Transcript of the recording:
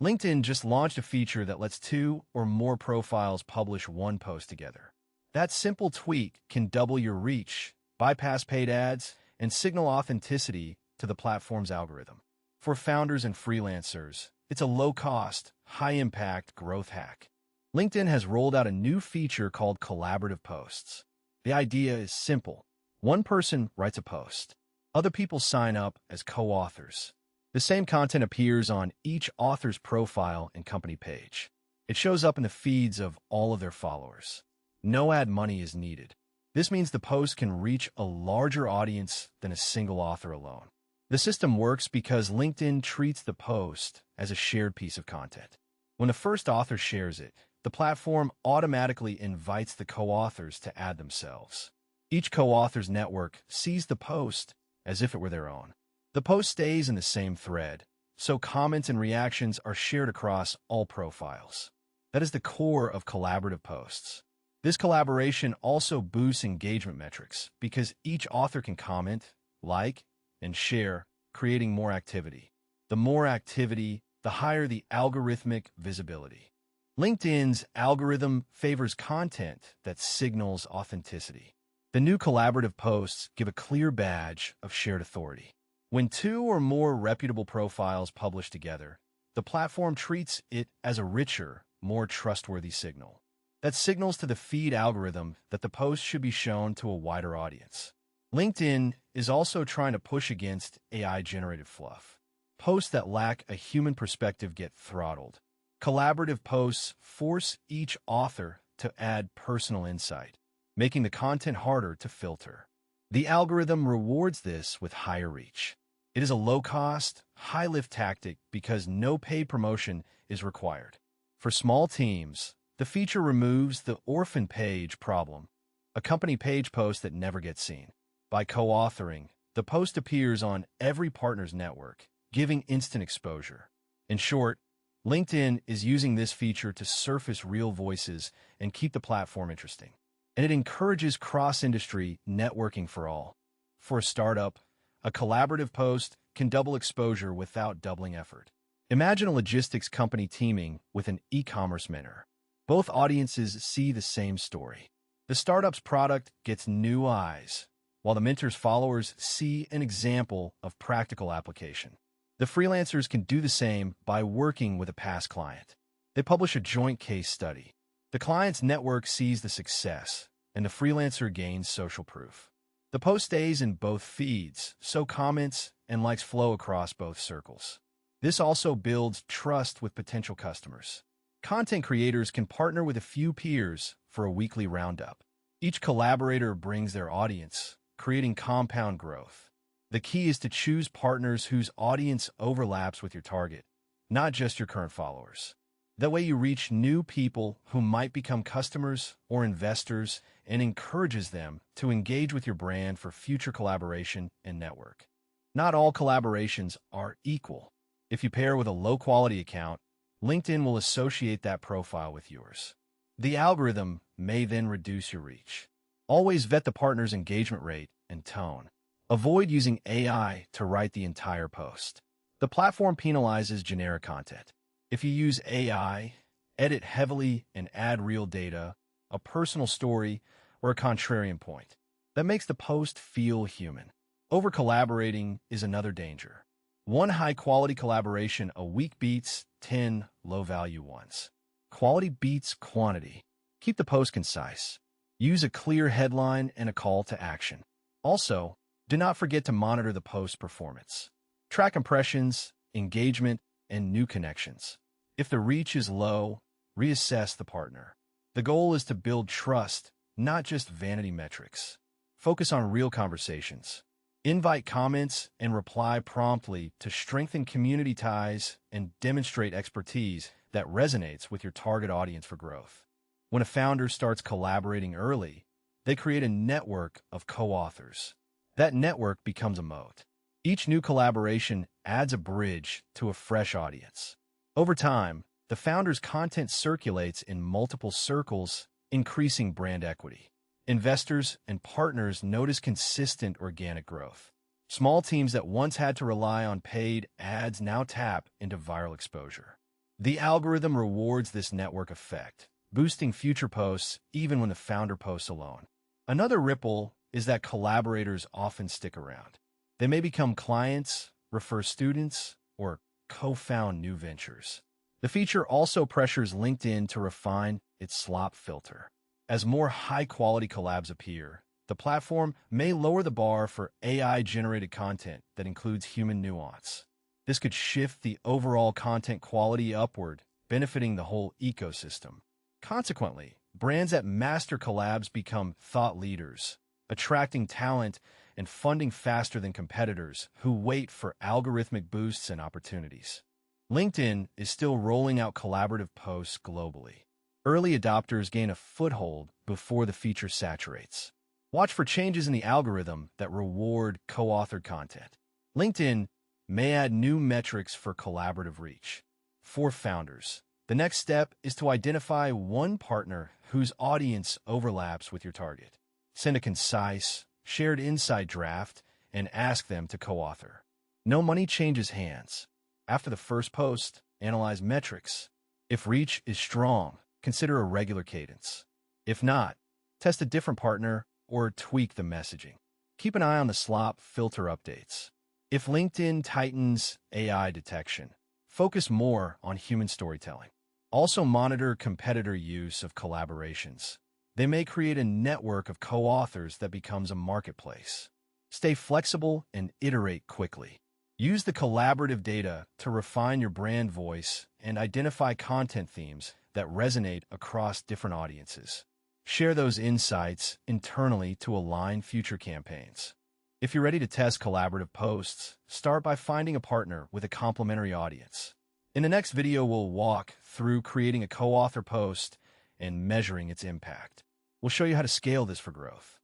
LinkedIn just launched a feature that lets two or more profiles publish one post together. That simple tweak can double your reach, bypass paid ads, and signal authenticity to the platform's algorithm. For founders and freelancers, it's a low-cost, high-impact growth hack. LinkedIn has rolled out a new feature called collaborative posts. The idea is simple. One person writes a post. Other people sign up as co-authors. The same content appears on each author's profile and company page. It shows up in the feeds of all of their followers. No ad money is needed. This means the post can reach a larger audience than a single author alone. The system works because LinkedIn treats the post as a shared piece of content. When the first author shares it, the platform automatically invites the co-authors to add themselves. Each co-author's network sees the post as if it were their own. The post stays in the same thread, so comments and reactions are shared across all profiles. That is the core of collaborative posts. This collaboration also boosts engagement metrics because each author can comment, like, and share, creating more activity. The more activity, the higher the algorithmic visibility. LinkedIn's algorithm favors content that signals authenticity. The new collaborative posts give a clear badge of shared authority. When two or more reputable profiles publish together, the platform treats it as a richer, more trustworthy signal. That signals to the feed algorithm that the post should be shown to a wider audience. LinkedIn is also trying to push against AI-generated fluff. Posts that lack a human perspective get throttled. Collaborative posts force each author to add personal insight, making the content harder to filter. The algorithm rewards this with higher reach. It is a low-cost, high-lift tactic because no paid promotion is required. For small teams, the feature removes the orphan page problem, a company page post that never gets seen. By co-authoring, the post appears on every partner's network, giving instant exposure. In short, LinkedIn is using this feature to surface real voices and keep the platform interesting. And it encourages cross-industry networking for all. For a startup, a collaborative post can double exposure without doubling effort. Imagine a logistics company teaming with an e-commerce mentor. Both audiences see the same story. The startup's product gets new eyes, while the mentor's followers see an example of practical application. The freelancers can do the same by working with a past client. They publish a joint case study. The client's network sees the success, and the freelancer gains social proof. The post stays in both feeds, so comments and likes flow across both circles. This also builds trust with potential customers. Content creators can partner with a few peers for a weekly roundup. Each collaborator brings their audience, creating compound growth. The key is to choose partners whose audience overlaps with your target, not just your current followers. That way you reach new people who might become customers or investors and encourages them to engage with your brand for future collaboration and network. Not all collaborations are equal. If you pair with a low-quality account, LinkedIn will associate that profile with yours. The algorithm may then reduce your reach. Always vet the partner's engagement rate and tone. Avoid using AI to write the entire post. The platform penalizes generic content. If you use AI, edit heavily and add real data, a personal story, or a contrarian point, that makes the post feel human. Over-collaborating is another danger. One high-quality collaboration a week beats 10 low-value ones. Quality beats quantity. Keep the post concise. Use a clear headline and a call to action. Also, do not forget to monitor the post performance. Track impressions, engagement, and new connections. If the reach is low, reassess the partner. The goal is to build trust, not just vanity metrics. Focus on real conversations. Invite comments and reply promptly to strengthen community ties and demonstrate expertise that resonates with your target audience for growth. When a founder starts collaborating early, they create a network of co-authors. That network becomes a moat. Each new collaboration adds a bridge to a fresh audience. Over time, the founder's content circulates in multiple circles, increasing brand equity. Investors and partners notice consistent organic growth. Small teams that once had to rely on paid ads now tap into viral exposure. The algorithm rewards this network effect, boosting future posts even when the founder posts alone. Another ripple is that collaborators often stick around. They may become clients, refer students, or co-found new ventures. The feature also pressures LinkedIn to refine its slop filter. As more high-quality collabs appear, the platform may lower the bar for AI-generated content that includes human nuance. This could shift the overall content quality upward, benefiting the whole ecosystem. Consequently, brands that master collabs become thought leaders, attracting talent and funding faster than competitors who wait for algorithmic boosts and opportunities. LinkedIn is still rolling out collaborative posts globally. Early adopters gain a foothold before the feature saturates. Watch for changes in the algorithm that reward co-authored content. LinkedIn may add new metrics for collaborative reach. For founders, the next step is to identify one partner whose audience overlaps with your target. Send a concise, shared insight draft and ask them to co-author. No money changes hands. After the first post, analyze metrics. If reach is strong, consider a regular cadence. If not, test a different partner or tweak the messaging. Keep an eye on the slop filter updates. If LinkedIn tightens AI detection, focus more on human storytelling. Also monitor competitor use of collaborations. They may create a network of co-authors that becomes a marketplace. Stay flexible and iterate quickly. Use the collaborative data to refine your brand voice and identify content themes that resonate across different audiences. Share those insights internally to align future campaigns. If you're ready to test collaborative posts, start by finding a partner with a complementary audience. In the next video, we'll walk through creating a co-author post and measuring its impact. We'll show you how to scale this for growth.